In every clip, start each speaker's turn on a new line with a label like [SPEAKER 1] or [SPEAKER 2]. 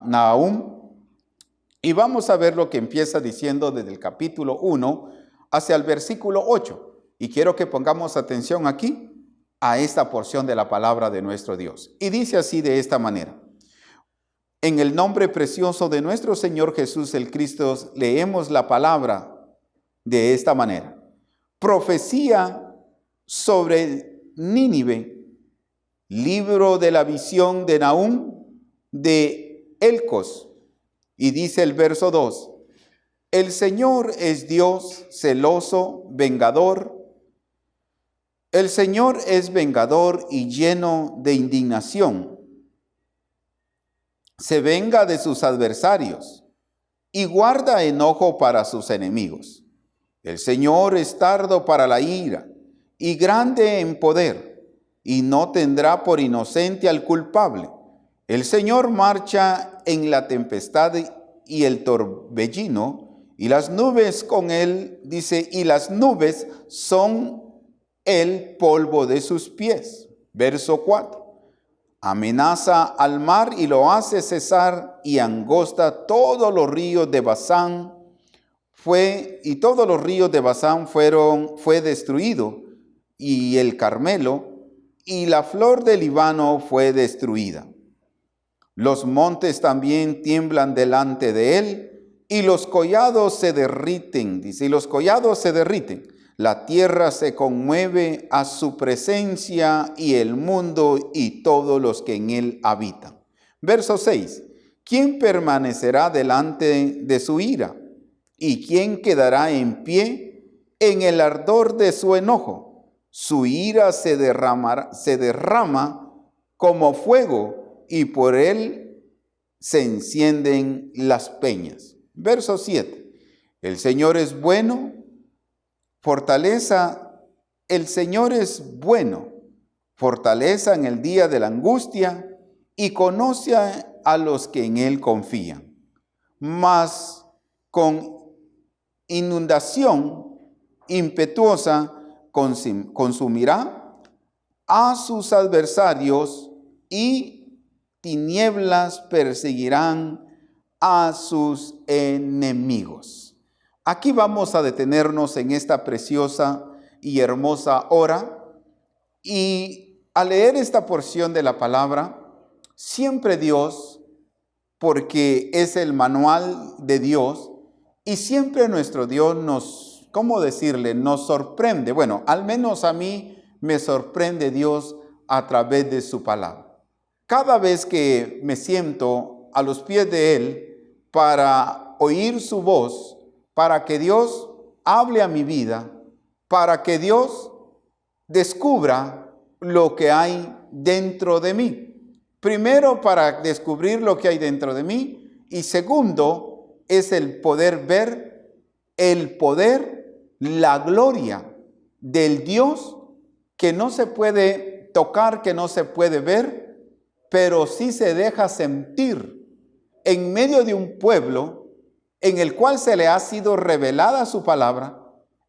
[SPEAKER 1] Nahum, y vamos a ver lo que empieza diciendo desde el capítulo 1 hacia el versículo 8. Y quiero que pongamos atención aquí a esta porción de la palabra de nuestro Dios. Y dice así de esta manera: en el nombre precioso de nuestro Señor Jesús el Cristo, leemos la palabra de esta manera. Profecía sobre Nínive, libro de la visión de Nahum de Elcos. Y dice el verso 2, el Señor es Dios celoso, vengador. El Señor es vengador y lleno de indignación. Se venga de sus adversarios y guarda enojo para sus enemigos. El Señor es tardo para la ira y grande en poder, y no tendrá por inocente al culpable. El Señor marcha en la tempestad y el torbellino, y las nubes con él, dice, y las nubes son el polvo de sus pies. Verso 4. Amenaza al mar y lo hace cesar, y angosta todos los ríos de Basán. Todos los ríos de Basán fue destruido, y el Carmelo y la flor del Líbano fue destruida. Los montes también tiemblan delante de él, y los collados se derriten, dice, y los collados se derriten. La tierra se conmueve a su presencia, y el mundo y todos los que en él habitan. Verso 6. ¿Quién permanecerá delante de su ira? ¿Y quién quedará en pie en el ardor de su enojo? Su ira se derrama como fuego, y por él se encienden las peñas. Verso 7. El Señor es bueno, fortaleza. El Señor es bueno, fortaleza en el día de la angustia, y conoce a los que en él confían. Mas con inundación impetuosa consumirá a sus adversarios, y tinieblas perseguirán a sus enemigos. Aquí vamos a detenernos en esta preciosa y hermosa hora, y al leer esta porción de la palabra, siempre Dios, porque es el manual de Dios, y siempre nuestro Dios nos, ¿cómo decirle?, nos sorprende. Bueno, al menos a mí me sorprende Dios a través de su palabra. Cada vez que me siento a los pies de Él para oír su voz, para que Dios hable a mi vida, para que Dios descubra lo que hay dentro de mí. Primero, para descubrir lo que hay dentro de mí, y segundo, es el poder ver el poder, la gloria del Dios que no se puede tocar, que no se puede ver, pero sí se deja sentir en medio de un pueblo en el cual se le ha sido revelada su palabra,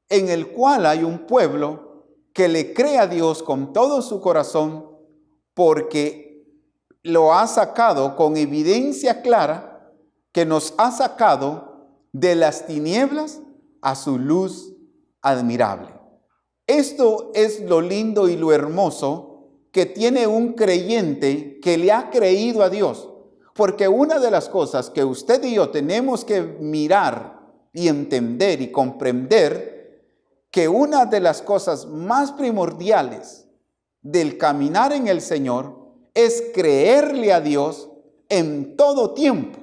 [SPEAKER 1] en el cual hay un pueblo que le cree a Dios con todo su corazón, porque lo ha sacado con evidencia clara, que nos ha sacado de las tinieblas a su luz admirable. Esto es lo lindo y lo hermoso que tiene un creyente que le ha creído a Dios. Porque una de las cosas que usted y yo tenemos que mirar y entender y comprender, que una de las cosas más primordiales del caminar en el Señor es creerle a Dios en todo tiempo.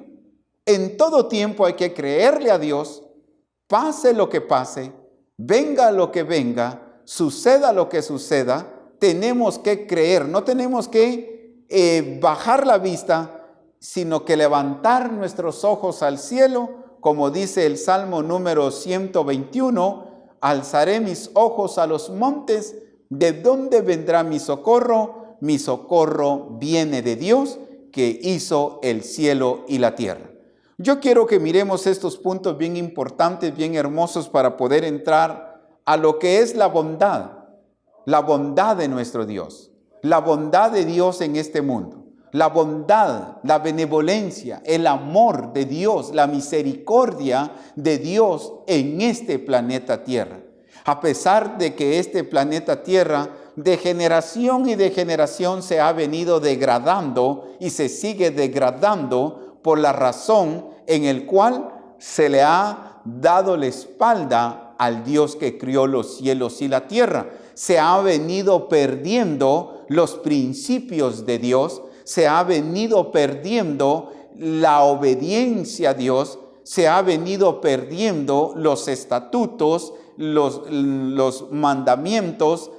[SPEAKER 1] En todo tiempo hay que creerle a Dios, pase lo que pase, venga lo que venga, suceda lo que suceda, tenemos que creer, no tenemos que bajar la vista, sino que levantar nuestros ojos al cielo, como dice el Salmo número 121, alzaré mis ojos a los montes, ¿de dónde vendrá mi socorro? Mi socorro viene de Dios, que hizo el cielo y la tierra. Yo quiero que miremos estos puntos bien importantes, bien hermosos, para poder entrar a lo que es la bondad de nuestro Dios, la bondad de Dios en este mundo. la bondad, la benevolencia, el amor de Dios, la misericordia de Dios en este planeta Tierra. A pesar de que este planeta Tierra de generación y de generación se ha venido degradando y se sigue degradando por la razón en el cual se le ha dado la espalda al Dios que crió los cielos y la tierra. Se ha venido perdiendo los principios de Dios, se ha venido perdiendo la obediencia a Dios, se ha venido perdiendo los estatutos, los mandamientos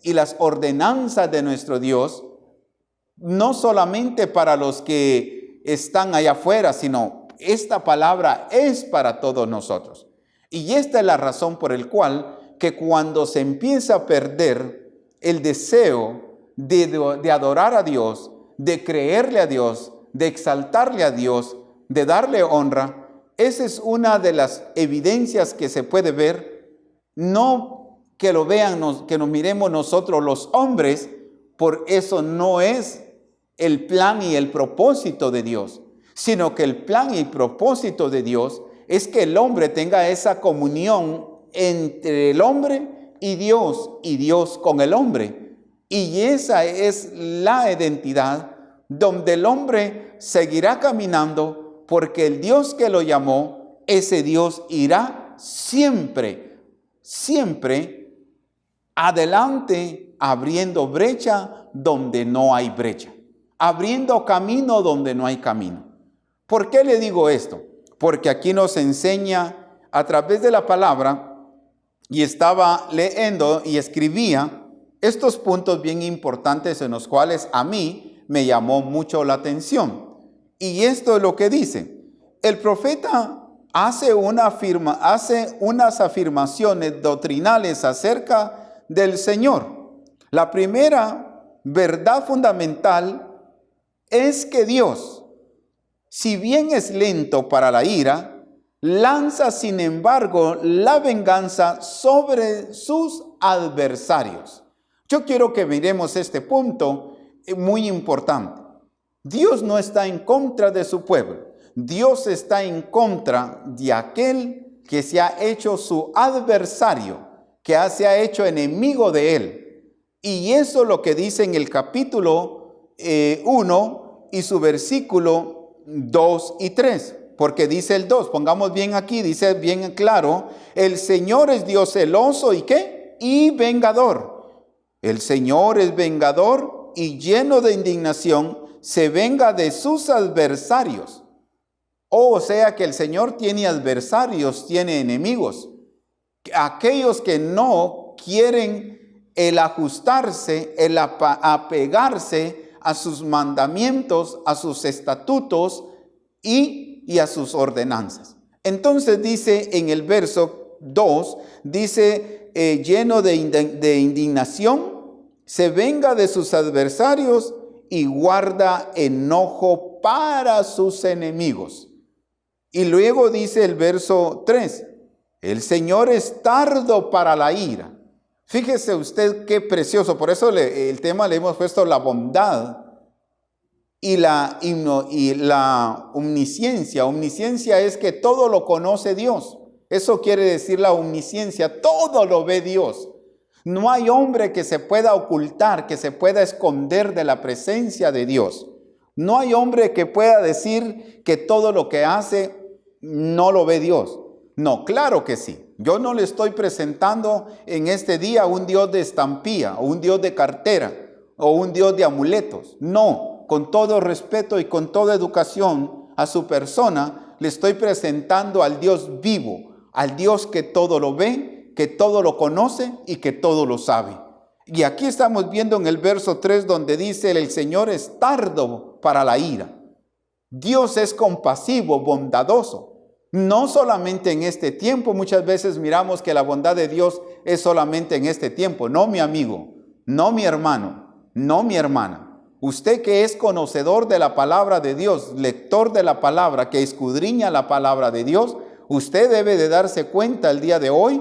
[SPEAKER 1] y las ordenanzas de nuestro Dios, no solamente para los que están allá afuera, sino esta palabra es para todos nosotros. Y esta es la razón por la cual que cuando se empieza a perder el deseo de adorar a Dios, de creerle a Dios, de exaltarle a Dios, de darle honra, esa es una de las evidencias que se puede ver, no que lo vean, que nos miremos nosotros los hombres, por eso no es el plan y el propósito de Dios, sino que el plan y el propósito de Dios es que el hombre tenga esa comunión entre el hombre y Dios con el hombre. Y esa es la identidad donde el hombre seguirá caminando, porque el Dios que lo llamó, ese Dios irá siempre, siempre adelante, abriendo brecha donde no hay brecha, abriendo camino donde no hay camino. ¿Por qué le digo esto? Porque aquí nos enseña a través de la palabra, y estaba leyendo y escribía estos puntos bien importantes en los cuales a mí me llamó mucho la atención. Y esto es lo que dice. El profeta hace unas afirmaciones doctrinales acerca del Señor. La primera verdad fundamental es que Dios, si bien es lento para la ira, lanza sin embargo la venganza sobre sus adversarios. Yo quiero que miremos este punto muy importante. Dios no está en contra de su pueblo. Dios está en contra de aquel que se ha hecho su adversario, que se ha hecho enemigo de él. Y eso es lo que dice en el capítulo 1 y su versículo 2 y 3. Porque dice el 2, pongamos bien aquí, dice bien claro, el Señor es Dios celoso y ¿qué? Y vengador. El Señor es vengador y lleno de indignación, se venga de sus adversarios. O sea que el Señor tiene adversarios, tiene enemigos. Aquellos que no quieren el ajustarse, el apegarse a sus mandamientos, a sus estatutos y a sus ordenanzas. Entonces dice en el verso 2, dice lleno de indignación, se venga de sus adversarios y guarda enojo para sus enemigos. Y luego dice el verso 3, el Señor es tardo para la ira. Fíjese usted qué precioso, por eso el tema le hemos puesto la bondad y la omnisciencia. Omnisciencia es que todo lo conoce Dios. Eso quiere decir la omnisciencia, todo lo ve Dios. No hay hombre que se pueda ocultar, que se pueda esconder de la presencia de Dios. No hay hombre que pueda decir que todo lo que hace no lo ve Dios. No, claro que sí. Yo no le estoy presentando en este día un Dios de estampilla, o un Dios de cartera, o un Dios de amuletos. No. Con todo respeto y con toda educación a su persona, le estoy presentando al Dios vivo, al Dios que todo lo ve, que todo lo conoce y que todo lo sabe. Y aquí estamos viendo en el verso 3 donde dice, el Señor es tardo para la ira. Dios es compasivo, bondadoso. No solamente en este tiempo, muchas veces miramos que la bondad de Dios es solamente en este tiempo. No, mi amigo, no, mi hermano, no, mi hermana. Usted que es conocedor de la palabra de Dios, lector de la palabra, que escudriña la palabra de Dios, usted debe de darse cuenta el día de hoy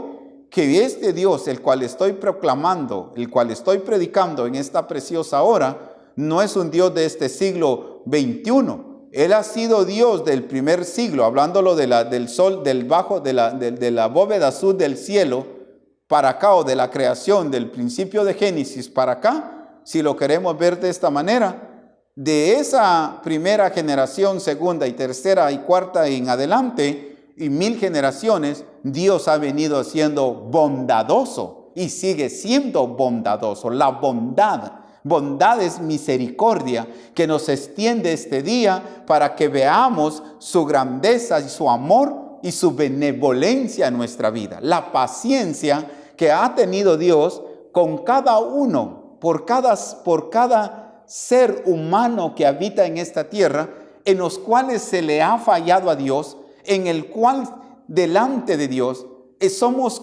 [SPEAKER 1] que este Dios, el cual estoy proclamando, el cual estoy predicando en esta preciosa hora, no es un Dios de este siglo XXI. Él ha sido Dios del primer siglo, hablándolo del sol, de la bóveda azul del cielo para acá, o de la creación, del principio de Génesis para acá, si lo queremos ver de esta manera. De esa primera generación, segunda y tercera y cuarta en adelante, y 1000 generaciones, Dios ha venido siendo bondadoso y sigue siendo bondadoso. La bondad es misericordia que nos extiende este día para que veamos su grandeza y su amor y su benevolencia en nuestra vida. La paciencia que ha tenido Dios con cada uno, por cada ser humano que habita en esta tierra, en los cuales se le ha fallado a Dios, en el cual delante de Dios somos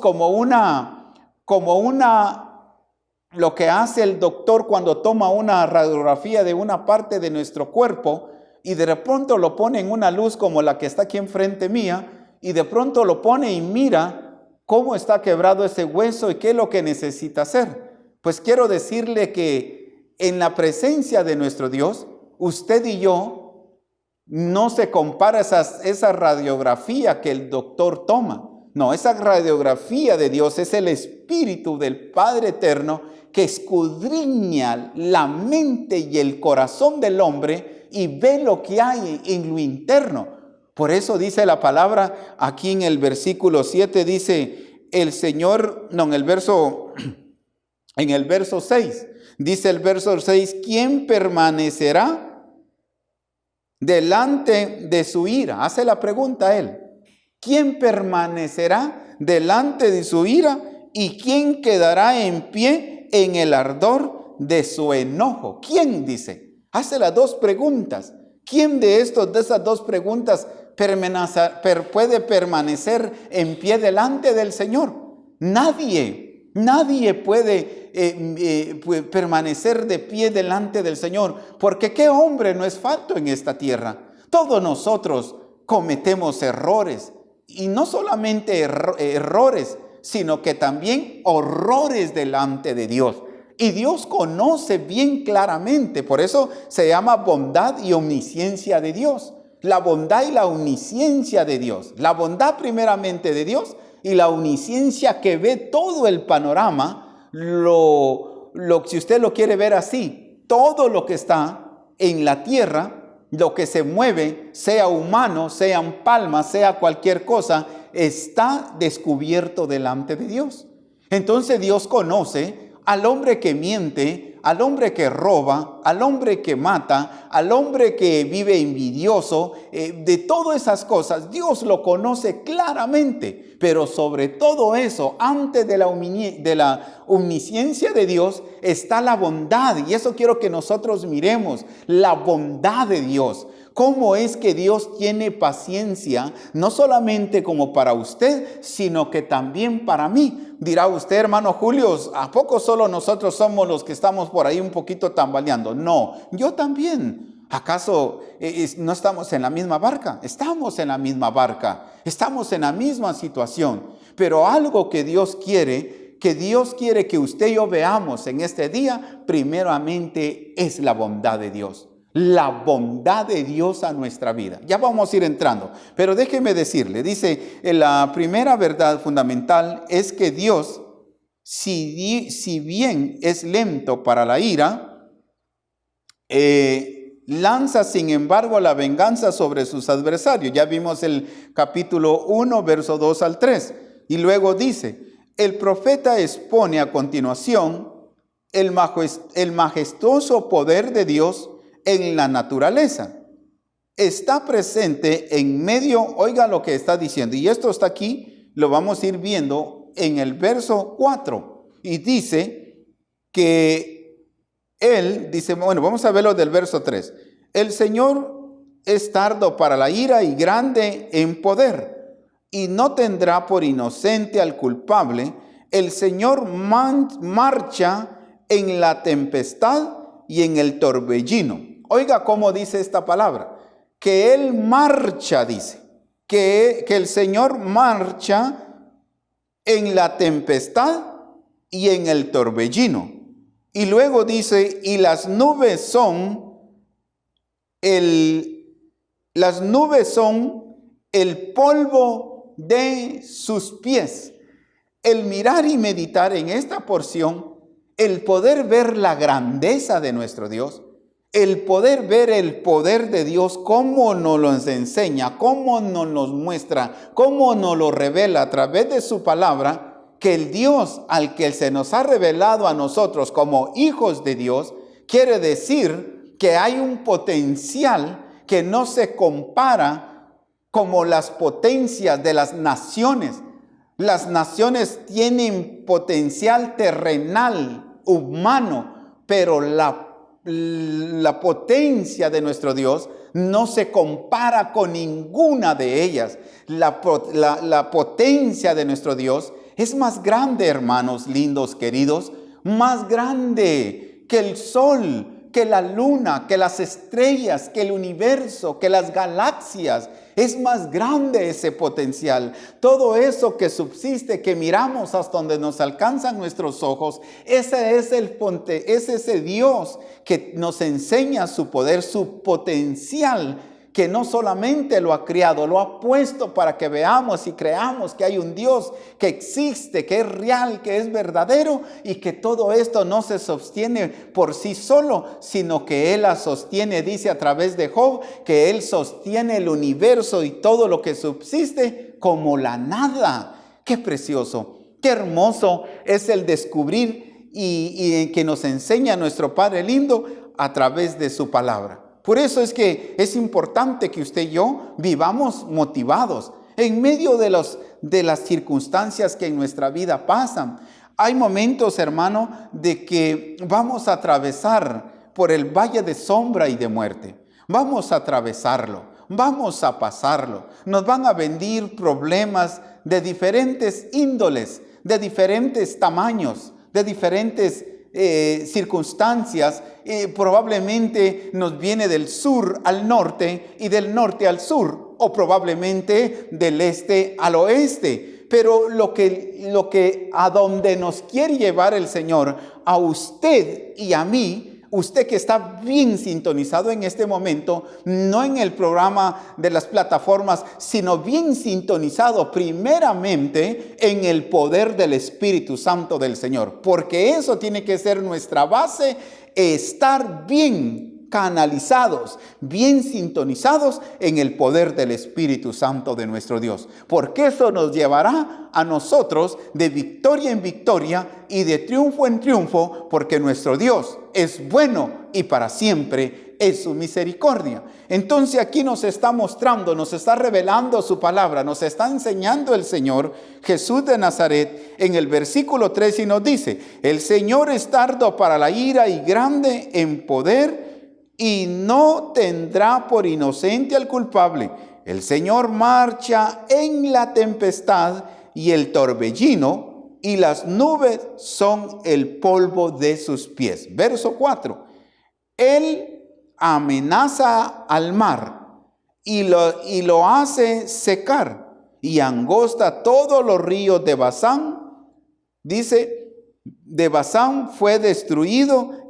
[SPEAKER 1] lo que hace el doctor cuando toma una radiografía de una parte de nuestro cuerpo y de pronto lo pone en una luz como la que está aquí enfrente mía, y de pronto lo pone y mira cómo está quebrado ese hueso y qué es lo que necesita hacer. Pues quiero decirle que en la presencia de nuestro Dios, usted y yo, no se compara esa radiografía que el doctor toma. No, esa radiografía de Dios es el Espíritu del Padre Eterno que escudriña la mente y el corazón del hombre y ve lo que hay en lo interno. Por eso dice la palabra aquí en el versículo 7, dice el Señor, no, en el verso 6, dice el verso 6, ¿quién permanecerá delante de su ira? Hace la pregunta a él. ¿Quién permanecerá delante de su ira y quién quedará en pie en el ardor de su enojo? ¿Quién? Dice. Hace las dos preguntas. ¿Quién de esas dos preguntas puede permanecer en pie delante del Señor? Nadie puede permanecer de pie delante del Señor, porque ¿qué hombre no es falto en esta tierra? Todos nosotros cometemos errores, y no solamente errores, sino que también horrores delante de Dios. Y Dios conoce bien claramente, por eso se llama bondad y omnisciencia de Dios. La bondad y la omnisciencia de Dios. La bondad primeramente de Dios y la omnisciencia que ve todo el panorama, si usted lo quiere ver así, todo lo que está en la tierra, lo que se mueve, sea humano, sean palmas, sea cualquier cosa, está descubierto delante de Dios. Entonces Dios conoce al hombre que miente, al hombre que roba, al hombre que mata, al hombre que vive envidioso, de todas esas cosas. Dios lo conoce claramente, pero sobre todo eso, antes de la omnisciencia de Dios, está la bondad. Y eso quiero que nosotros miremos, la bondad de Dios. ¿Cómo es que Dios tiene paciencia, no solamente como para usted, sino que también para mí? Dirá usted, hermano Julio, ¿a poco solo nosotros somos los que estamos por ahí un poquito tambaleando? No, yo también. ¿Acaso no estamos en la misma barca? Estamos en la misma barca, estamos en la misma situación. Pero algo que Dios quiere que usted y yo veamos en este día, primeramente es la bondad de Dios. La bondad de Dios a nuestra vida. Ya vamos a ir entrando, pero déjeme decirle, dice, la primera verdad fundamental es que Dios, si bien es lento para la ira, lanza sin embargo la venganza sobre sus adversarios. Ya vimos el capítulo 1, verso 2 al 3. Y luego dice, el profeta expone a continuación el majestuoso poder de Dios en la naturaleza. Está presente en medio, oiga lo que está diciendo, y esto está aquí, lo vamos a ir viendo en el verso 4, y dice que él, dice, bueno, vamos a verlo del verso 3, el Señor es tardo para la ira y grande en poder, y no tendrá por inocente al culpable. El Señor marcha en la tempestad y en el torbellino. Oiga cómo dice esta palabra, que Él marcha, dice, que el Señor marcha en la tempestad y en el torbellino. Y luego dice, y las nubes son el polvo de sus pies. El mirar y meditar en esta porción, el poder ver la grandeza de nuestro Dios, el poder ver el poder de Dios, cómo nos lo enseña, cómo nos lo muestra, cómo nos lo revela a través de su palabra, que el Dios al que se nos ha revelado a nosotros como hijos de Dios, quiere decir que hay un potencial que no se compara como las potencias de las naciones. Las naciones tienen potencial terrenal, humano, pero la potencia de nuestro Dios no se compara con ninguna de ellas. La potencia de nuestro Dios es más grande, hermanos lindos, queridos, más grande que el sol, que la luna, que las estrellas, que el universo, que las galaxias. Es más grande ese potencial. Todo eso que subsiste, que miramos hasta donde nos alcanzan nuestros ojos, ese es ese Dios que nos enseña su poder, su potencial, que no solamente lo ha creado, lo ha puesto para que veamos y creamos que hay un Dios que existe, que es real, que es verdadero, y que todo esto no se sostiene por sí solo, sino que Él la sostiene. Dice a través de Job que Él sostiene el universo y todo lo que subsiste como la nada. ¡Qué precioso! ¡Qué hermoso es el descubrir y que nos enseña nuestro Padre lindo a través de su palabra! Por eso es que es importante que usted y yo vivamos motivados en medio de las circunstancias que en nuestra vida pasan. Hay momentos, hermano, de que vamos a atravesar por el valle de sombra y de muerte. Vamos a atravesarlo, vamos a pasarlo. Nos van a venir problemas de diferentes índoles, de diferentes tamaños, de diferentes circunstancias. Probablemente nos viene del sur al norte y del norte al sur, o probablemente del este al oeste. Pero lo que a donde nos quiere llevar el Señor, a usted y a mí, usted que está bien sintonizado en este momento, no en el programa de las plataformas, sino bien sintonizado primeramente en el poder del Espíritu Santo del Señor. Porque eso tiene que ser nuestra base, estar bien canalizados, bien sintonizados en el poder del Espíritu Santo de nuestro Dios. Porque eso nos llevará a nosotros de victoria en victoria y de triunfo en triunfo, porque nuestro Dios es bueno y para siempre es su misericordia. Entonces aquí nos está mostrando, nos está revelando su palabra, nos está enseñando el Señor Jesús de Nazaret en el versículo 3 y nos dice: el Señor es tardo para la ira y grande en poder, y no tendrá por inocente al culpable. El Señor marcha en la tempestad y el torbellino, y las nubes son el polvo de sus pies. Verso 4. Él amenaza al mar y lo hace secar, y angosta todos los ríos de Basán. Dice, de Basán fue destruido,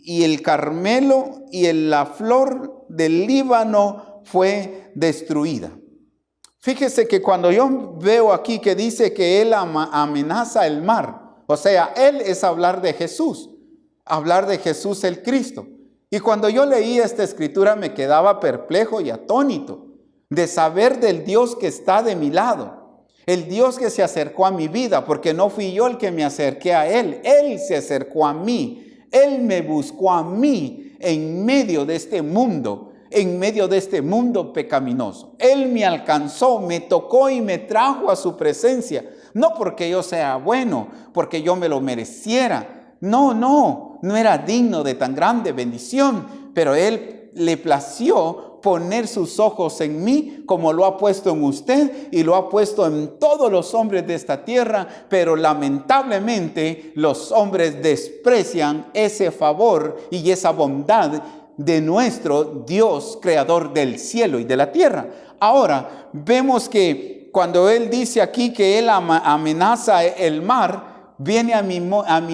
[SPEAKER 1] y el Carmelo y la flor del Líbano fue destruida. Fíjese que cuando yo veo aquí que dice que Él amenaza el mar, o sea, Él es hablar de Jesús el Cristo. Y cuando yo leía esta escritura me quedaba perplejo y atónito de saber del Dios que está de mi lado, el Dios que se acercó a mi vida, porque no fui yo el que me acerqué a Él, Él se acercó a mí. Él me buscó a mí en medio de este mundo pecaminoso. Él me alcanzó, me tocó y me trajo a su presencia. No porque yo sea bueno, porque yo me lo mereciera. No era digno de tan grande bendición, pero Él le plació poner sus ojos en mí, como lo ha puesto en usted y lo ha puesto en todos los hombres de esta tierra. Pero lamentablemente los hombres desprecian ese favor y esa bondad de nuestro Dios, creador del cielo y de la tierra. Ahora vemos que cuando Él dice aquí que Él amenaza el mar, viene a mi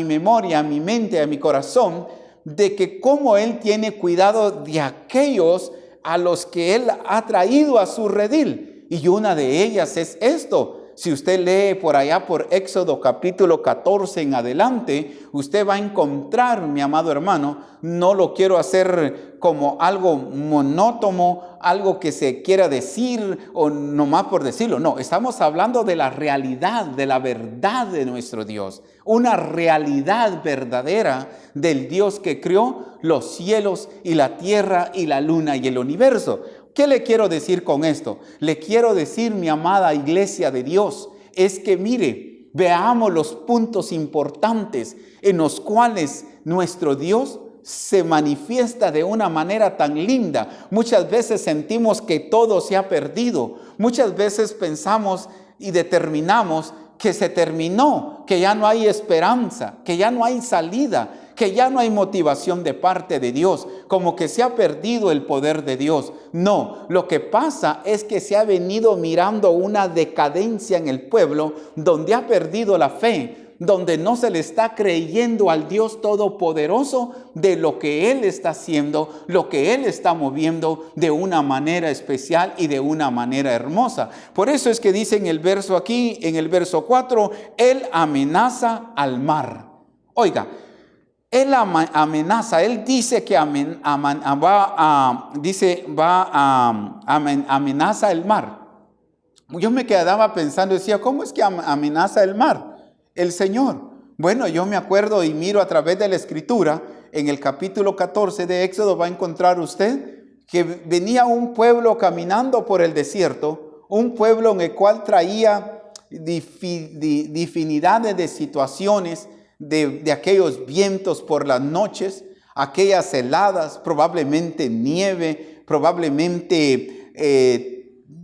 [SPEAKER 1] memoria, a mi mente, a mi corazón, de que cómo Él tiene cuidado de aquellos a los que Él ha traído a su redil. Y una de ellas es esto. Si usted lee por allá por Éxodo capítulo 14 en adelante, usted va a encontrar, mi amado hermano, no lo quiero hacer como algo monótono, algo que se quiera decir o nomás por decirlo. No, estamos hablando de la realidad, de la verdad de nuestro Dios. Una realidad verdadera del Dios que creó los cielos y la tierra y la luna y el universo. ¿Qué le quiero decir con esto? Le quiero decir, mi amada iglesia de Dios, es que mire, veamos los puntos importantes en los cuales nuestro Dios se manifiesta de una manera tan linda. Muchas veces sentimos que todo se ha perdido. Muchas veces pensamos y determinamos que se terminó, que ya no hay esperanza, que ya no hay salida, que ya no hay motivación de parte de Dios, como que se ha perdido el poder de Dios. No, lo que pasa es que se ha venido mirando una decadencia en el pueblo donde ha perdido la fe, donde no se le está creyendo al Dios Todopoderoso de lo que Él está haciendo, lo que Él está moviendo de una manera especial y de una manera hermosa. Por eso es que dice en el verso aquí, en el verso 4, Él amenaza al mar. Oiga, Él amenaza, Él dice que amenaza el mar. Yo me quedaba pensando, decía, ¿cómo es que amenaza el mar el Señor? Bueno, yo me acuerdo y miro a través de la Escritura, en el capítulo 14 de Éxodo va a encontrar usted que venía un pueblo caminando por el desierto, un pueblo en el cual traía infinidades de situaciones, de aquellos vientos por las noches, aquellas heladas, probablemente nieve, probablemente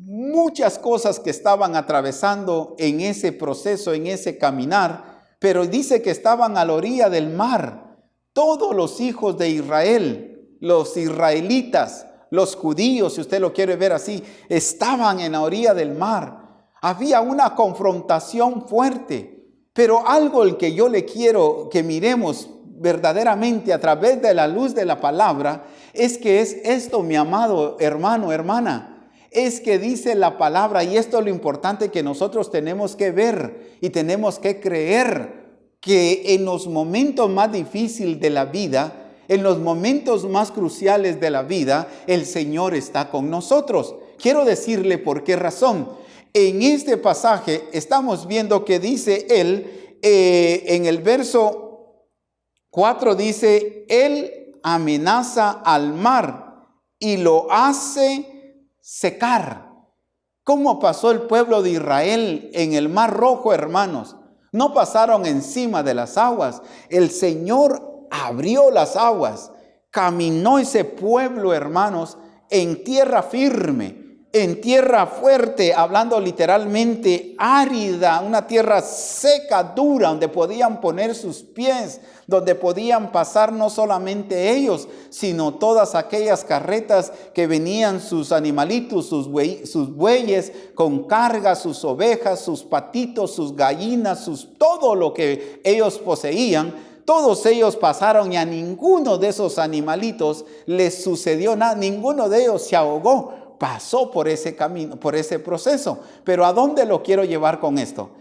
[SPEAKER 1] muchas cosas que estaban atravesando en ese proceso, en ese caminar, pero dice que estaban a la orilla del mar. Todos los hijos de Israel, los israelitas, los judíos, si usted lo quiere ver así, estaban en la orilla del mar. Había una confrontación fuerte. Pero algo el que yo le quiero que miremos verdaderamente a través de la luz de la palabra es que es esto, mi amado hermano, hermana. Es que dice la palabra, y esto es lo importante que nosotros tenemos que ver y tenemos que creer, que en los momentos más difíciles de la vida, en los momentos más cruciales de la vida, el Señor está con nosotros. Quiero decirle por qué razón. En este pasaje estamos viendo que dice Él, en el verso 4 dice, Él amenaza al mar y lo hace secar. ¿Cómo pasó el pueblo de Israel en el Mar Rojo, hermanos? No pasaron encima de las aguas. El Señor abrió las aguas. Caminó ese pueblo, hermanos, en tierra firme, en tierra fuerte, hablando literalmente árida, una tierra seca, dura, donde podían poner sus pies, donde podían pasar no solamente ellos, sino todas aquellas carretas que venían sus animalitos, sus bueyes con carga, sus ovejas, sus patitos, sus gallinas, todo lo que ellos poseían. Todos ellos pasaron y a ninguno de esos animalitos les sucedió nada, ninguno de ellos se ahogó. Pasó por ese camino, por ese proceso. Pero ¿a dónde lo quiero llevar con esto?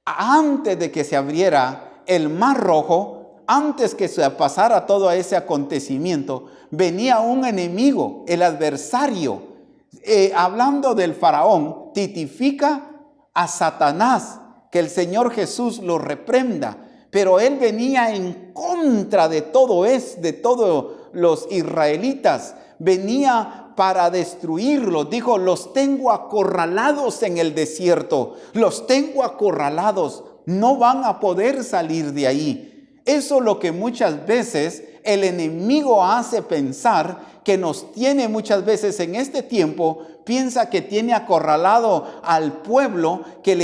[SPEAKER 1] Antes de que se abriera el Mar Rojo, antes que se pasara todo ese acontecimiento, venía un enemigo, el adversario. Hablando del faraón, tipifica a Satanás, que el Señor Jesús lo reprenda. Pero él venía en contra de todos los israelitas. Venía para destruirlos. Dijo, los tengo acorralados en el desierto. Los tengo acorralados. No van a poder salir de ahí. Eso es lo que muchas veces el enemigo hace pensar, que nos tiene muchas veces en este tiempo. Piensa que tiene acorralado al pueblo, que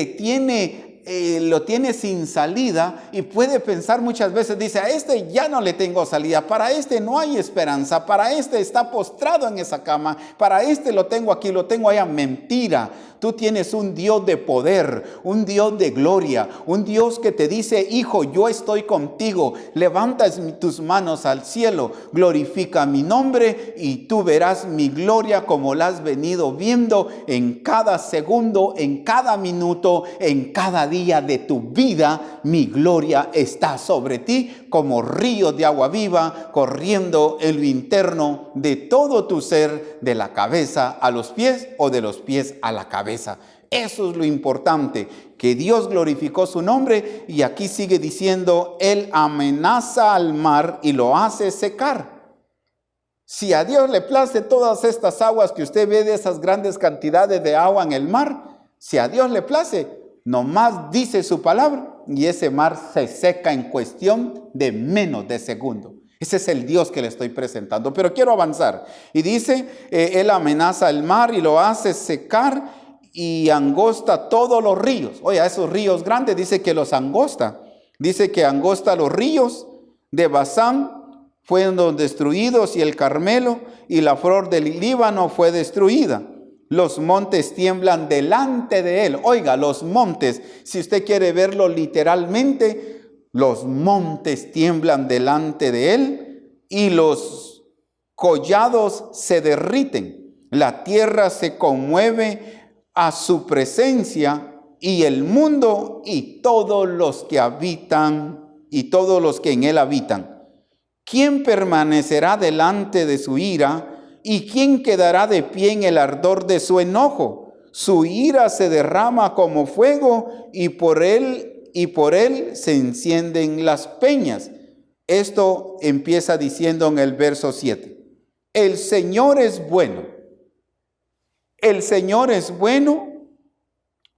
[SPEAKER 1] lo tiene sin salida, y puede pensar muchas veces, dice, a este ya no le tengo salida, para este no hay esperanza, para este está postrado en esa cama, para este lo tengo aquí, lo tengo allá. Mentira. Tú tienes un Dios de poder, un Dios de gloria, un Dios que te dice: hijo, yo estoy contigo. Levanta tus manos al cielo, glorifica mi nombre y tú verás mi gloria como la has venido viendo en cada segundo, en cada minuto, en cada día de tu vida. Mi gloria está sobre ti como río de agua viva corriendo en lo interno de todo tu ser, de la cabeza a los pies o de los pies a la cabeza. Eso es lo importante, que Dios glorificó su nombre. Y aquí sigue diciendo: Él amenaza al mar y lo hace secar. Si a Dios le place todas estas aguas que usted ve, de esas grandes cantidades de agua en el mar, si a Dios le place, nomás dice su palabra y ese mar se seca en cuestión de menos de segundo. Ese es el Dios que le estoy presentando. Pero quiero avanzar. Y dice, Él amenaza al mar y lo hace secar y angosta todos los ríos. Oye, a esos ríos grandes dice que los angosta. Dice que angosta los ríos de Basán, fueron destruidos, y el Carmelo y la flor del Líbano fue destruida. Los montes tiemblan delante de Él. Oiga, los montes, si usted quiere verlo literalmente, los montes tiemblan delante de Él y los collados se derriten. La tierra se conmueve a su presencia, y el mundo y todos los que habitan y todos los que en él habitan. ¿Quién permanecerá delante de su ira? ¿Y quién quedará de pie en el ardor de su enojo? Su ira se derrama como fuego y por él se encienden las peñas. Esto empieza diciendo en el verso 7. El Señor es bueno. El Señor es bueno,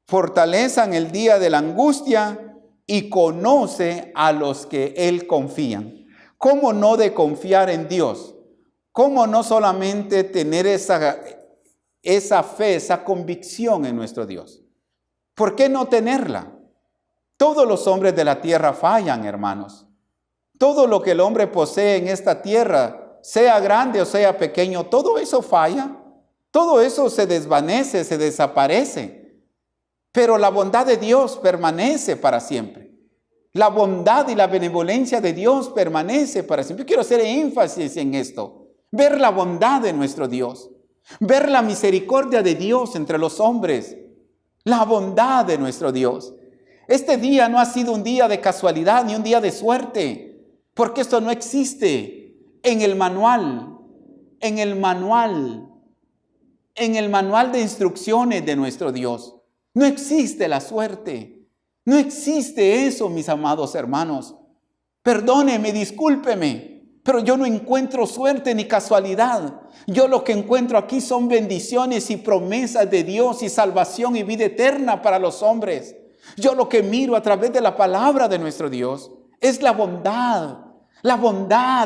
[SPEAKER 1] fortaleza en el día de la angustia y conoce a los que Él confían. ¿Cómo no de confiar en Dios? ¿Cómo no solamente tener esa fe, esa convicción en nuestro Dios? ¿Por qué no tenerla? Todos los hombres de la tierra fallan, hermanos. Todo lo que el hombre posee en esta tierra, sea grande o sea pequeño, todo eso falla. Todo eso se desvanece, se desaparece. Pero la bondad de Dios permanece para siempre. La bondad y la benevolencia de Dios permanece para siempre. Yo quiero hacer énfasis en esto. Ver la bondad de nuestro Dios. Ver la misericordia de Dios entre los hombres. La bondad de nuestro Dios. Este día no ha sido un día de casualidad ni un día de suerte. Porque esto no existe en el manual. En el manual de instrucciones de nuestro Dios. No existe la suerte. No existe eso, mis amados hermanos. Perdóneme, discúlpeme, pero yo no encuentro suerte ni casualidad. Yo lo que encuentro aquí son bendiciones y promesas de Dios y salvación y vida eterna para los hombres. Yo lo que miro a través de la palabra de nuestro Dios es la bondad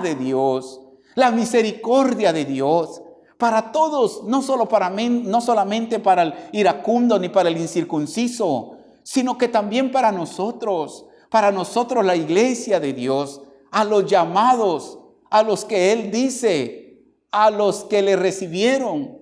[SPEAKER 1] de Dios, la misericordia de Dios. Para todos, no solamente para el iracundo ni para el incircunciso, sino que también para nosotros la iglesia de Dios, a los llamados, a los que Él dice, a los que le recibieron,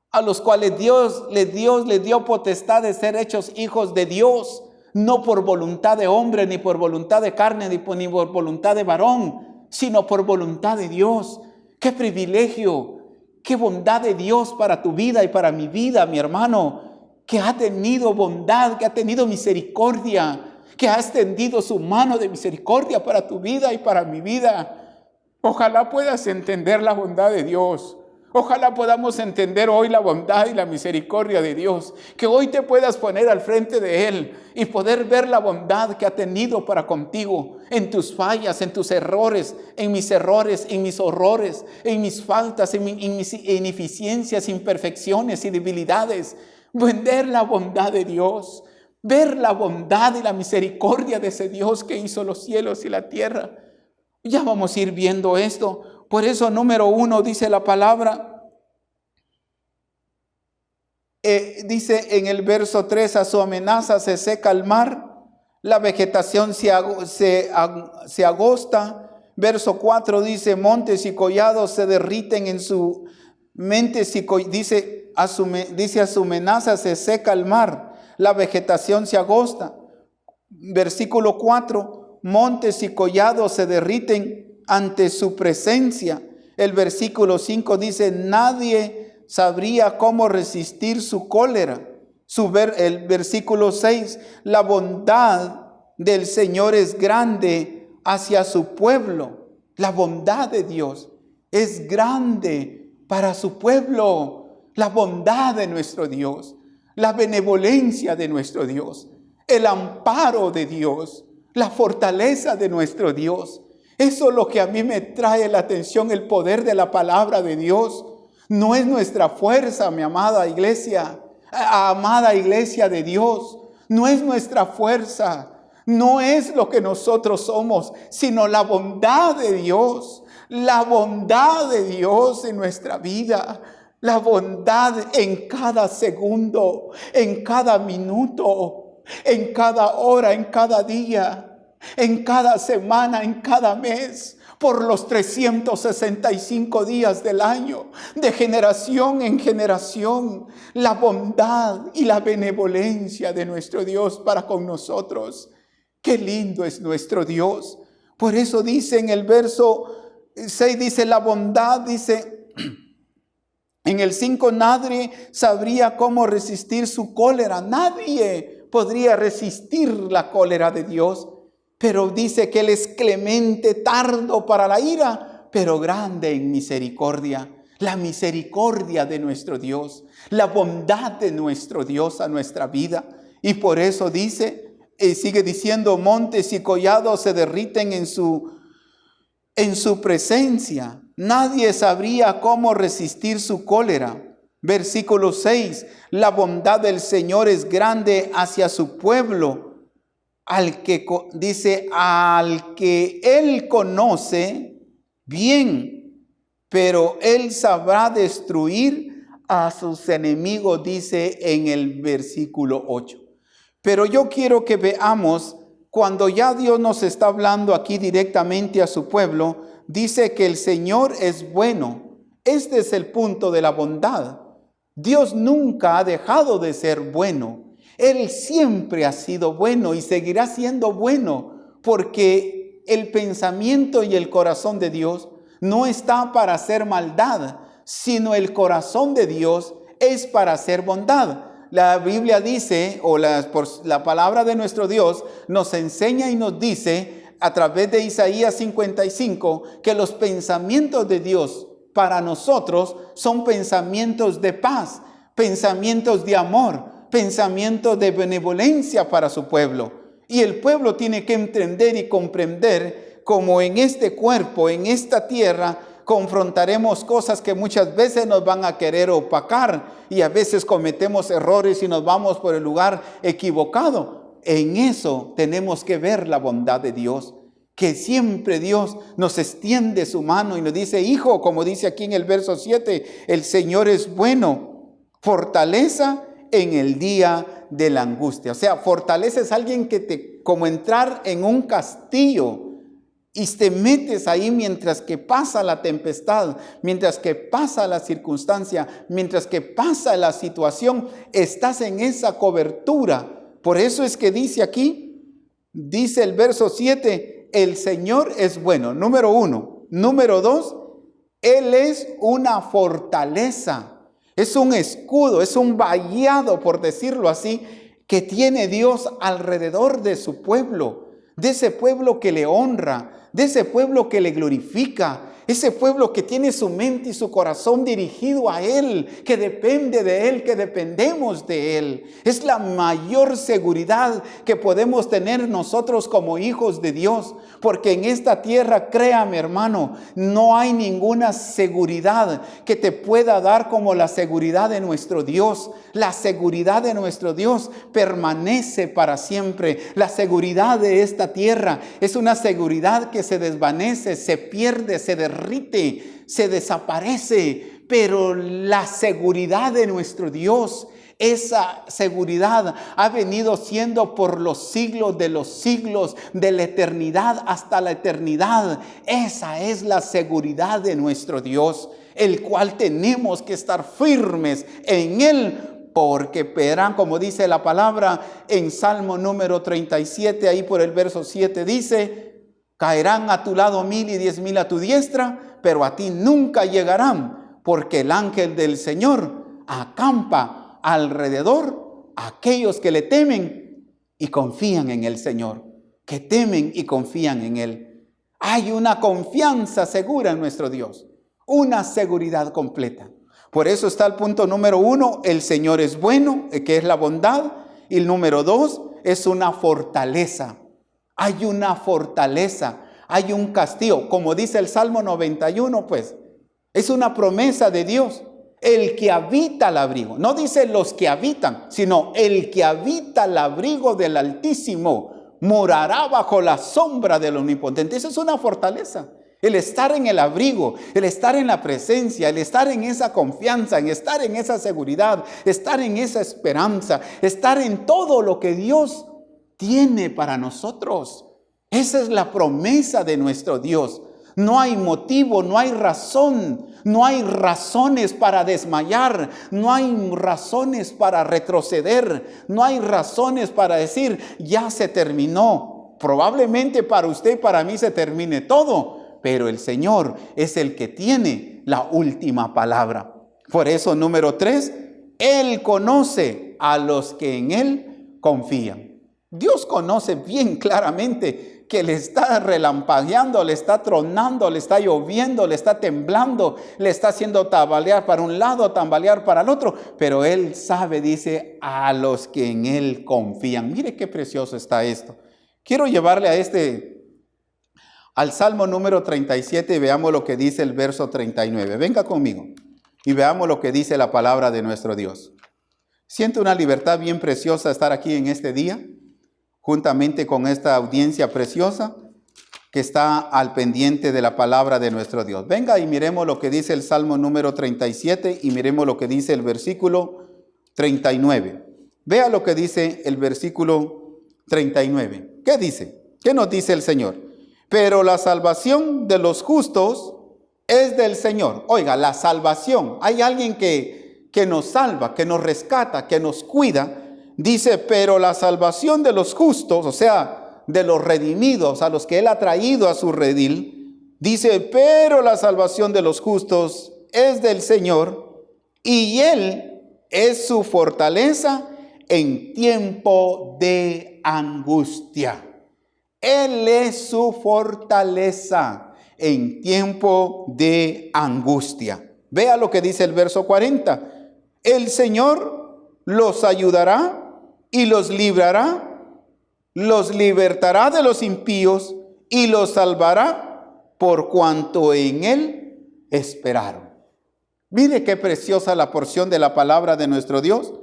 [SPEAKER 1] a los cuales Dios les dio potestad de ser hechos hijos de Dios, no por voluntad de hombre, ni por voluntad de carne, ni por voluntad de varón, sino por voluntad de Dios. ¡Qué privilegio! ¡Qué bondad de Dios para tu vida y para mi vida, mi hermano! Que ha tenido bondad, que ha tenido misericordia, que ha extendido su mano de misericordia para tu vida y para mi vida. Ojalá puedas entender la bondad de Dios. Ojalá podamos entender hoy la bondad y la misericordia de Dios. Que hoy te puedas poner al frente de Él y poder ver la bondad que ha tenido para contigo en tus fallas, en tus errores, en mis horrores, en mis faltas, en mis ineficiencias, imperfecciones y debilidades. Ver la bondad de Dios, ver la bondad y la misericordia de ese Dios que hizo los cielos y la tierra. Ya vamos a ir viendo esto. Por eso, número 1, dice la palabra, dice en el verso 3, a su amenaza se seca el mar, la vegetación se agosta. Verso 4 dice, montes y collados se derriten en su mente, dice, dice, a su amenaza se seca el mar, la vegetación se agosta. Versículo 4, montes y collados se derriten ante su presencia. El versículo 5 dice, nadie sabría cómo resistir su cólera. El versículo 6, la bondad del Señor es grande hacia su pueblo. La bondad de Dios es grande para su pueblo. La bondad de nuestro Dios, la benevolencia de nuestro Dios, el amparo de Dios, la fortaleza de nuestro Dios. Eso es lo que a mí me trae la atención, el poder de la palabra de Dios. No es nuestra fuerza, mi amada iglesia de Dios. No es nuestra fuerza, no es lo que nosotros somos, sino la bondad de Dios. La bondad de Dios en nuestra vida. La bondad en cada segundo, en cada minuto, en cada hora, en cada día, en cada semana, en cada mes, por los 365 días del año, de generación en generación. La bondad y la benevolencia de nuestro Dios para con nosotros. Qué lindo es nuestro Dios. Por eso dice en el verso 6, dice la bondad, dice en el 5, nadie sabría cómo resistir su cólera. Nadie podría resistir la cólera de Dios. Pero dice que Él es clemente, tardo para la ira, pero grande en misericordia. La misericordia de nuestro Dios, la bondad de nuestro Dios a nuestra vida. Y por eso dice, sigue diciendo, montes y collados se derriten en su presencia. Nadie sabría cómo resistir su cólera. Versículo 6, la bondad del Señor es grande hacia su pueblo. Al que Él conoce bien, pero Él sabrá destruir a sus enemigos, dice en el versículo 8. Pero yo quiero que veamos, cuando ya Dios nos está hablando aquí directamente a su pueblo, dice que el Señor es bueno. Este es el punto de la bondad. Dios nunca ha dejado de ser bueno. Él siempre ha sido bueno y seguirá siendo bueno, porque el pensamiento y el corazón de Dios no está para hacer maldad, sino el corazón de Dios es para hacer bondad. La Biblia dice, o la palabra de nuestro Dios nos enseña y nos dice a través de Isaías 55 que los pensamientos de Dios para nosotros son pensamientos de paz, pensamientos de amor, pensamiento de benevolencia para su pueblo. Y el pueblo tiene que entender y comprender como en este cuerpo, en esta tierra, confrontaremos cosas que muchas veces nos van a querer opacar y a veces cometemos errores y nos vamos por el lugar equivocado. En eso tenemos que ver la bondad de Dios, que siempre Dios nos extiende su mano y nos dice, hijo, como dice aquí en el verso 7, el Señor es bueno, fortaleza en el día de la angustia. O sea, fortaleza es alguien que como entrar en un castillo y te metes ahí mientras que pasa la tempestad, mientras que pasa la circunstancia, mientras que pasa la situación, estás en esa cobertura. Por eso es que dice aquí, dice el verso 7, el Señor es bueno, número 1. Número 2, Él es una fortaleza. Es un escudo, es un vallado, por decirlo así, que tiene Dios alrededor de su pueblo, de ese pueblo que le honra, de ese pueblo que le glorifica, ese pueblo que tiene su mente y su corazón dirigido a Él, que depende de Él, que dependemos de Él. Es la mayor seguridad que podemos tener nosotros como hijos de Dios, porque en esta tierra, créame hermano, no hay ninguna seguridad que te pueda dar como la seguridad de nuestro Dios. La seguridad de nuestro Dios permanece para siempre. La seguridad de esta tierra es una seguridad que se desvanece, se pierde, se derrite, se desaparece. Pero la seguridad de nuestro Dios, esa seguridad ha venido siendo por los siglos, de la eternidad hasta la eternidad. Esa es la seguridad de nuestro Dios. el cual tenemos que estar firmes en Él, porque verán, como dice la palabra en Salmo número 37, ahí por el verso 7 dice: caerán a tu lado 1000 y 10,000 a tu diestra, pero a ti nunca llegarán, porque el ángel del Señor acampa alrededor a aquellos que le temen y confían en el Señor, que temen y confían en Él. Hay una confianza segura en nuestro Dios, una seguridad completa. Por eso está el punto número 1, el Señor es bueno, que es la bondad. Y el número 2 es una fortaleza. Hay una fortaleza, hay un castillo. Como dice el Salmo 91, pues, es una promesa de Dios. El que habita al abrigo, no dice los que habitan, sino el que habita al abrigo del Altísimo morará bajo la sombra del Omnipotente. Eso es una fortaleza. El estar en el abrigo, el estar en la presencia, el estar en esa confianza, en estar en esa seguridad, estar en esa esperanza, estar en todo lo que Dios tiene para nosotros. Esa es la promesa de nuestro Dios. No hay motivo, no hay razón, no hay razones para desmayar, no hay razones para retroceder, no hay razones para decir ya se terminó. Probablemente para usted y para mí se termine todo, pero el Señor es el que tiene la última palabra. Por eso, número 3, Él conoce a los que en Él confían. Dios conoce bien claramente que le está relampagueando, le está tronando, le está lloviendo, le está temblando, le está haciendo tambalear para un lado, tambalear para el otro. Pero Él sabe, dice, a los que en Él confían. Mire qué precioso está esto. Quiero llevarle al Salmo número 37 y veamos lo que dice el verso 39. Venga conmigo y veamos lo que dice la palabra de nuestro Dios. Siento una libertad bien preciosa estar aquí en este día, juntamente con esta audiencia preciosa que está al pendiente de la palabra de nuestro Dios. Venga y miremos lo que dice el Salmo número 37 y miremos lo que dice el versículo 39. Vea lo que dice el versículo 39. ¿Qué dice? ¿Qué nos dice el Señor? Pero la salvación de los justos es del Señor. Oiga, la salvación. Hay alguien que nos salva, que nos rescata, que nos cuida. Dice, pero la salvación de los justos, o sea, de los redimidos, a los que Él ha traído a su redil. Dice, pero la salvación de los justos es del Señor y Él es su fortaleza en tiempo de angustia. Él es su fortaleza en tiempo de angustia. Vea lo que dice el verso 40. El Señor los ayudará y los librará, los libertará de los impíos y los salvará por cuanto en Él esperaron. Mire qué preciosa la porción de la palabra de nuestro Dios.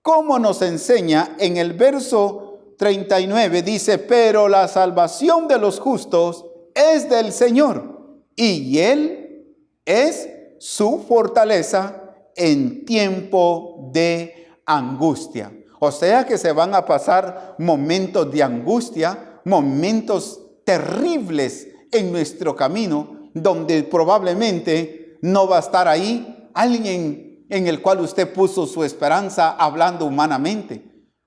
[SPEAKER 1] Cómo nos enseña en el verso 39, dice, pero la salvación de los justos es del Señor y Él es su fortaleza en tiempo de angustia. O sea que se van a pasar momentos de angustia, momentos terribles en nuestro camino, donde probablemente no va a estar ahí alguien en el cual usted puso su esperanza hablando humanamente.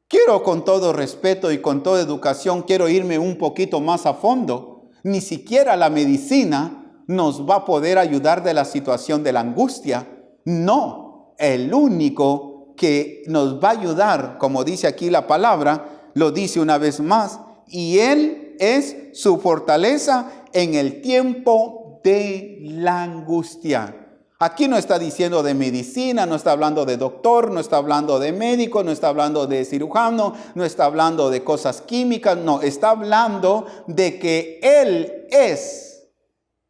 [SPEAKER 1] Quiero con todo respeto y con toda educación, quiero irme un poquito más a fondo. Ni siquiera la medicina nos va a poder ayudar de la situación de la angustia. No, el único que nos va a ayudar, como dice aquí la palabra, lo dice una vez más, y Él es su fortaleza en el tiempo de la angustia. Aquí no está diciendo de medicina, no está hablando de doctor, no está hablando de médico, no está hablando de cirujano, no está hablando de cosas químicas, no, está hablando de que Él es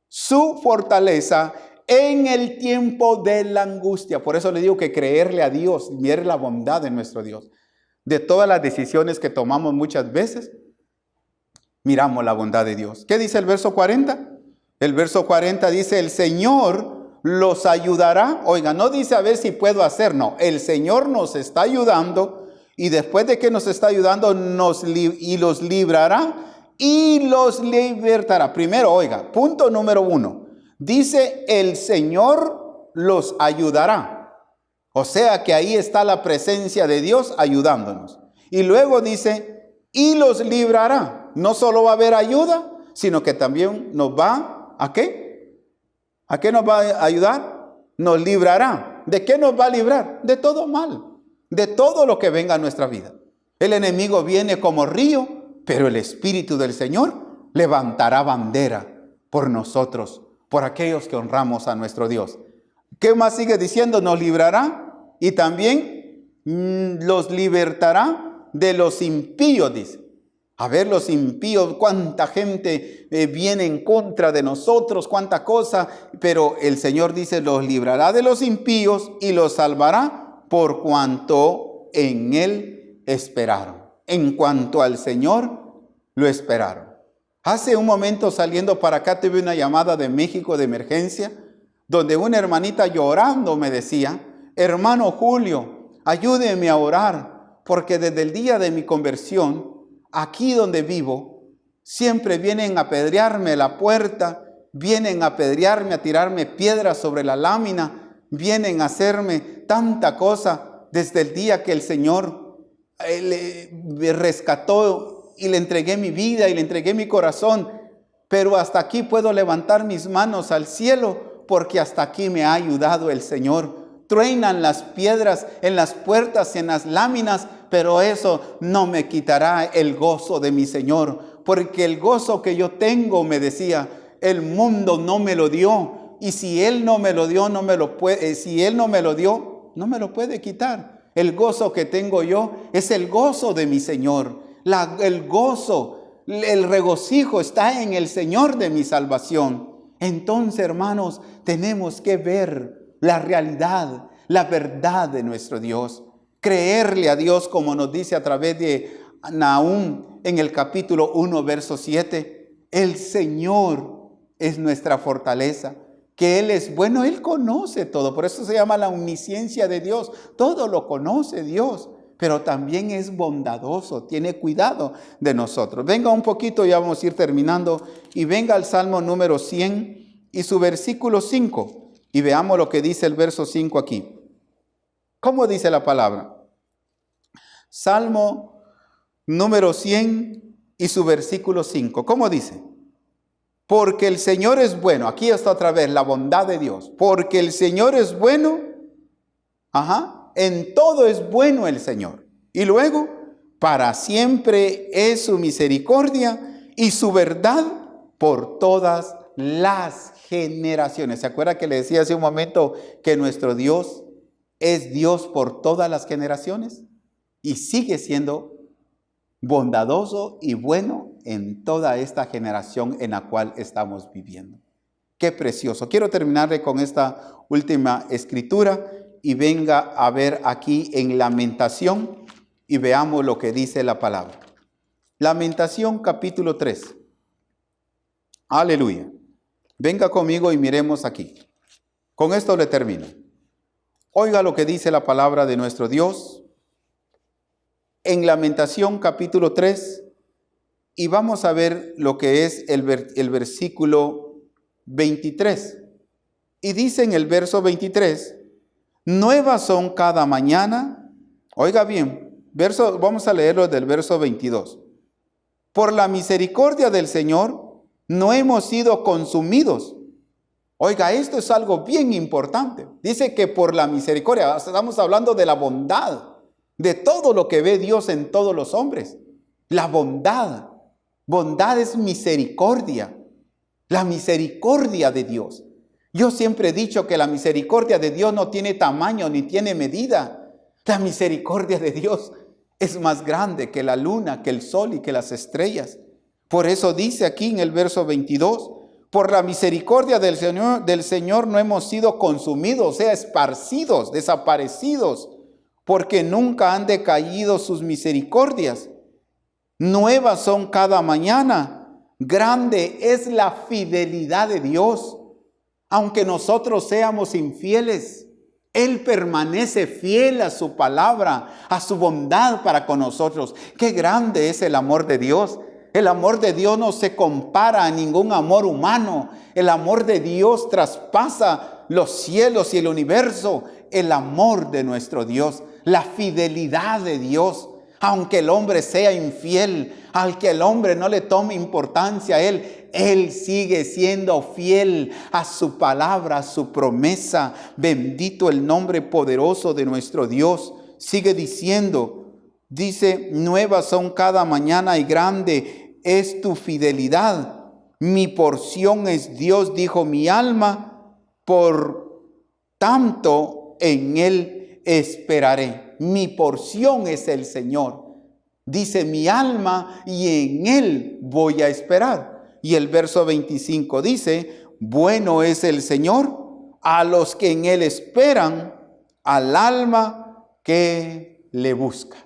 [SPEAKER 1] su fortaleza en el tiempo de la angustia. Por eso le digo que creerle a Dios, ver la bondad de nuestro Dios. De todas las decisiones que tomamos muchas veces, miramos la bondad de Dios. ¿Qué dice el verso 40? El verso 40 dice, el Señor los ayudará. Oiga, no dice a ver si puedo hacer, no. El Señor nos está ayudando y después de que nos está ayudando los librará y los libertará. Primero, oiga, punto número 1. Dice, el Señor los ayudará. O sea que ahí está la presencia de Dios ayudándonos. Y luego dice, y los librará. No solo va a haber ayuda, sino que también nos va, ¿a qué? ¿A qué nos va a ayudar? Nos librará. ¿De qué nos va a librar? De todo mal, de todo lo que venga a nuestra vida. El enemigo viene como río, pero el Espíritu del Señor levantará bandera por nosotros, por aquellos que honramos a nuestro Dios. ¿Qué más sigue diciendo? Nos librará y también los libertará de los impíos, dice. A ver, los impíos, cuánta gente viene en contra de nosotros, cuánta cosa, pero el Señor dice, los librará de los impíos y los salvará por cuanto en Él esperaron. En cuanto al Señor, lo esperaron. Hace un momento saliendo para acá tuve una llamada de México de emergencia, donde una hermanita llorando me decía, hermano Julio, ayúdeme a orar, porque desde el día de mi conversión, aquí donde vivo, siempre vienen a apedrearme la puerta, vienen a apedrearme, a tirarme piedras sobre la lámina, vienen a hacerme tanta cosa desde el día que el Señor me rescató y le entregué mi vida y le entregué mi corazón, pero hasta aquí puedo levantar mis manos al cielo, porque hasta aquí me ha ayudado el Señor. Truenan las piedras en las puertas y en las láminas, pero eso no me quitará el gozo de mi Señor, porque el gozo que yo tengo, me decía, el mundo no me lo dio, y si Él no me lo dio, no me lo puede, si Él no me lo dio, no me lo puede quitar. El gozo que tengo yo es el gozo de mi Señor. El gozo, el regocijo está en el Señor de mi salvación. Entonces, hermanos, tenemos que ver la realidad, la verdad de nuestro Dios. Creerle a Dios, como nos dice a través de Nahum en el capítulo 1, verso 7. El Señor es nuestra fortaleza, que Él es bueno, Él conoce todo. Por eso se llama la omnisciencia de Dios. Todo lo conoce Dios, pero también es bondadoso, tiene cuidado de nosotros. Venga un poquito, ya vamos a ir terminando, y venga al Salmo número 100 y su versículo 5, y veamos lo que dice el verso 5 aquí. ¿Cómo dice la palabra? Salmo número 100 y su versículo 5. ¿Cómo dice? Porque el Señor es bueno. Aquí está otra vez la bondad de Dios. Porque el Señor es bueno. En todo es bueno el Señor. Y luego, para siempre es su misericordia y su verdad por todas las generaciones. ¿Se acuerda que le decía hace un momento que nuestro Dios es Dios por todas las generaciones? Y sigue siendo bondadoso y bueno en toda esta generación en la cual estamos viviendo. Qué precioso. Quiero terminarle con esta última escritura y venga a ver aquí en Lamentación y veamos lo que dice la palabra. Lamentación capítulo 3. Aleluya. Venga conmigo y miremos aquí. Con esto le termino. Oiga lo que dice la palabra de nuestro Dios en Lamentación capítulo 3 y vamos a ver lo que es el versículo 23. Y dice en el verso 23, nuevas son cada mañana. Oiga bien, vamos a leerlo del verso 22. Por la misericordia del Señor no hemos sido consumidos. Oiga, esto es algo bien importante. Dice que por la misericordia, estamos hablando de la bondad, de todo lo que ve Dios en todos los hombres. La bondad. Bondad es misericordia. La misericordia de Dios. Yo siempre he dicho que la misericordia de Dios no tiene tamaño ni tiene medida. La misericordia de Dios es más grande que la luna, que el sol y que las estrellas. Por eso dice aquí en el verso 22, por la misericordia del Señor no hemos sido consumidos, o sea, esparcidos, desaparecidos, porque nunca han decaído sus misericordias. Nuevas son cada mañana. Grande es la fidelidad de Dios. Aunque nosotros seamos infieles, Él permanece fiel a su palabra, a su bondad para con nosotros. Qué grande es el amor de Dios. El amor de Dios no se compara a ningún amor humano. El amor de Dios traspasa los cielos y el universo, el amor de nuestro Dios, la fidelidad de Dios. Aunque el hombre sea infiel, aunque el hombre no le tome importancia a él sigue siendo fiel a su palabra, a su promesa. Bendito el nombre poderoso de nuestro Dios. Sigue diciendo, dice, nuevas son cada mañana y grande es tu fidelidad. Mi porción es Dios, dijo mi alma, por tanto en él esperaré. Mi porción es el Señor, dice mi alma, y en él voy a esperar. Y el verso 25 dice, bueno es el Señor a los que en él esperan, al alma que le busca.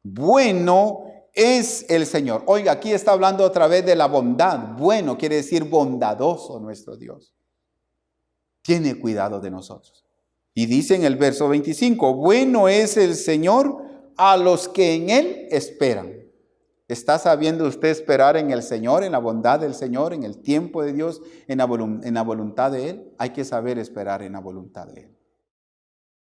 [SPEAKER 1] Bueno es el Señor. Oiga, aquí está hablando otra vez de la bondad. Bueno quiere decir bondadoso nuestro Dios. Tiene cuidado de nosotros. Y dice en el verso 25, bueno es el Señor a los que en él esperan. ¿Está sabiendo usted esperar en el Señor, en la bondad del Señor, en el tiempo de Dios, en la voluntad de él? Hay que saber esperar en la voluntad de él.